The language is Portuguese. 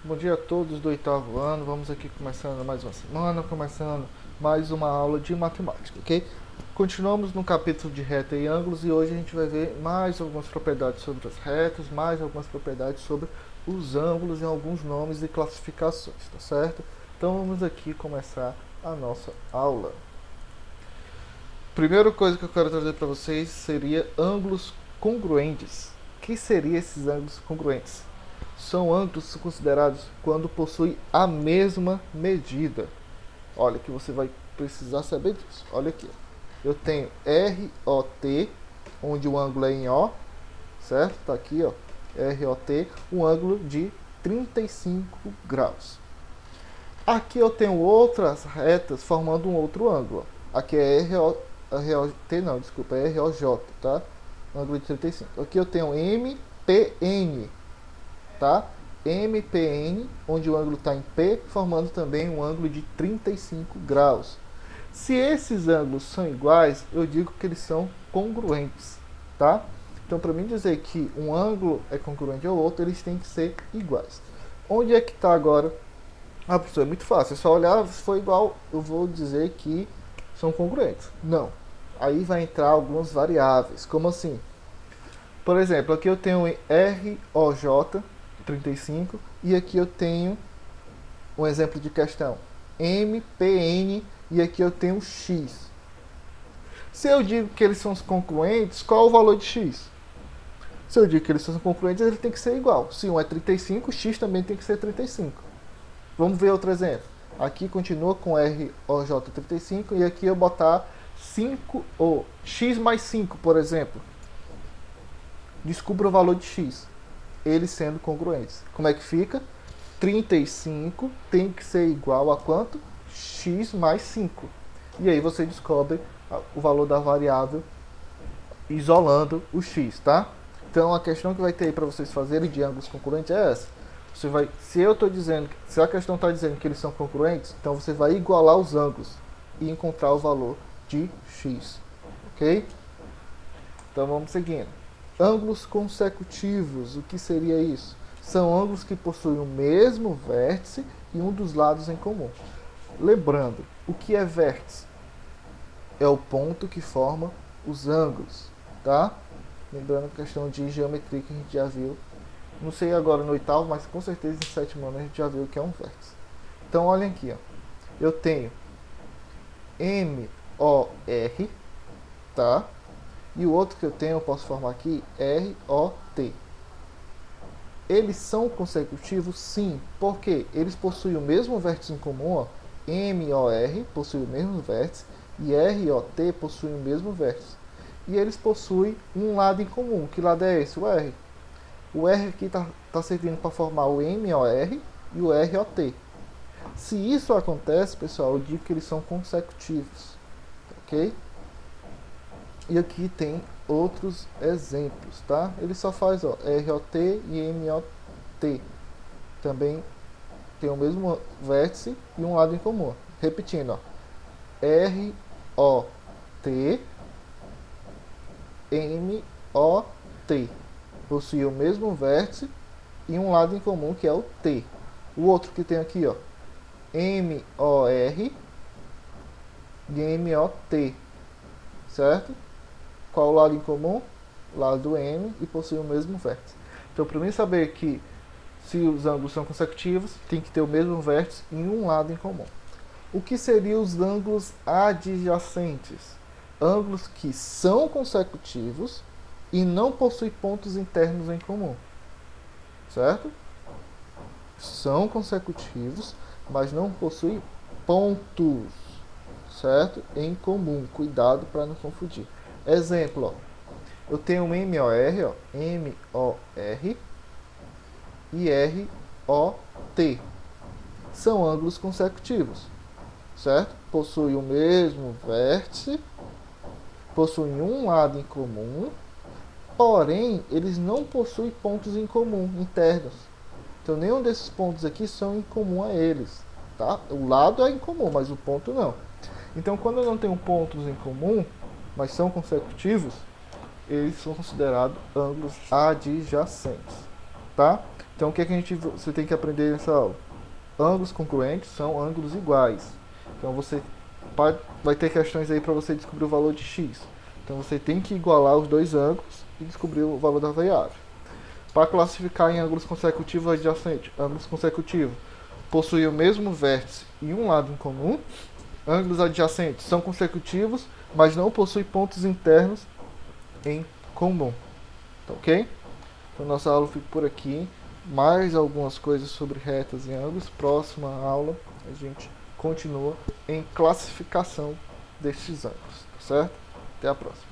Bom dia a todos do oitavo ano. Vamos aqui começando mais uma semana, começando mais uma aula de matemática, ok? Continuamos no capítulo de reta e ângulos e hoje a gente vai ver mais algumas propriedades sobre as retas, mais algumas propriedades sobre os ângulos e alguns nomes e classificações, tá certo? Então vamos aqui começar a nossa aula. Primeira coisa que eu quero trazer para vocês seria ângulos congruentes. O que seriam esses ângulos congruentes? São ângulos considerados quando possuem a mesma medida. Olha que você vai precisar saber disso. Olha aqui. Eu tenho ROT, onde o ângulo é em O, certo? Tá aqui, ó. ROT, um ângulo de 35 graus. Aqui eu tenho outras retas formando um outro ângulo. Aqui é ROT, não, desculpa, é ROJ, tá? Ângulo de 35. Aqui eu tenho MPN, tá? MPN, onde o ângulo está em P, formando também um ângulo de 35 graus. Se esses ângulos são iguais, eu digo que eles são congruentes, tá? Então, para mim dizer que um ângulo é congruente ao outro, eles têm que ser iguais. Onde é que está agora? Ah, professor, é muito fácil. É só olhar, se for igual, eu vou dizer que são congruentes. Não. Aí vai entrar algumas variáveis. Como assim? Por exemplo, aqui eu tenho ROJ, 35, e aqui eu tenho um exemplo de questão, MPN, e aqui eu tenho X. Se eu digo que eles são congruentes, qual é o valor de X? Se eu digo que eles são congruentes, ele tem que ser igual. Se um é 35, X também tem que ser 35. Vamos ver outro exemplo. Aqui continua com ROJ 35, e aqui eu botar 5, ou X mais 5, por exemplo. Descubra o valor de X. Eles sendo congruentes. Como é que fica? 35 tem que ser igual a quanto? X mais 5. E aí você descobre o valor da variável isolando o x, tá? Então a questão que vai ter aí para vocês fazerem de ângulos congruentes é essa. Você vai, se a questão está dizendo que eles são congruentes, então você vai igualar os ângulos e encontrar o valor de x, ok? Então vamos seguindo. Ângulos consecutivos, o que seria isso? São ângulos que possuem o mesmo vértice e um dos lados em comum. Lembrando, o que é vértice? É o ponto que forma os ângulos, tá? Lembrando a questão de geometria que a gente já viu. Não sei agora no oitavo, mas com certeza no sétimo ano a gente já viu o que é um vértice. Então olhem aqui, ó. Eu tenho MOR, tá? E o outro que eu tenho, eu posso formar aqui, ROT. Eles são consecutivos? Sim. Por quê? Eles possuem o mesmo vértice em comum, ó. MOR possui o mesmo vértice e ROT possui o mesmo vértice. E eles possuem um lado em comum. Que lado é esse? O R. O R aqui está servindo para formar o MOR e o ROT. Se isso acontece, pessoal, eu digo que eles são consecutivos. Ok? E aqui tem outros exemplos, tá? Ele só faz, ó, ROT e MOT. Também tem o mesmo vértice e um lado em comum. Repetindo, ó. ROT, MOT. Possui o mesmo vértice e um lado em comum, que é o T. O outro que tem aqui, ó. MOR e MOT. Certo? Qual o lado em comum? Lado do M, e possui o mesmo vértice. Então, para mim saber que se os ângulos são consecutivos, tem que ter o mesmo vértice em um lado em comum. O que seriam os ângulos adjacentes? Ângulos que são consecutivos e não possuem pontos internos em comum. Certo? São consecutivos, mas não possuem pontos, certo? Em comum. Cuidado para não confundir. Exemplo, ó. Eu tenho um MOR, ó, MOR e ROT. São ângulos consecutivos, certo? Possuem o mesmo vértice, possuem um lado em comum, porém, eles não possuem pontos em comum internos. Então, nenhum desses pontos aqui são em comum a eles, tá? O lado é em comum, mas o ponto não. Então, quando eu não tenho pontos em comum, mas são consecutivos, eles são considerados ângulos adjacentes, tá? Então o que, você tem que aprender nessa aula? Ângulos congruentes são ângulos iguais. Então vai ter questões aí para você descobrir o valor de x. Então você tem que igualar os dois ângulos e descobrir o valor da variável. Para classificar em ângulos consecutivos ou adjacentes, ângulos consecutivos possuem o mesmo vértice e um lado em comum. Ângulos adjacentes são consecutivos, mas não possuem pontos internos em comum. Tá ok? Então nossa aula fica por aqui. Mais algumas coisas sobre retas e ângulos. Próxima aula a gente continua em classificação destes ângulos. Tá certo? Até a próxima.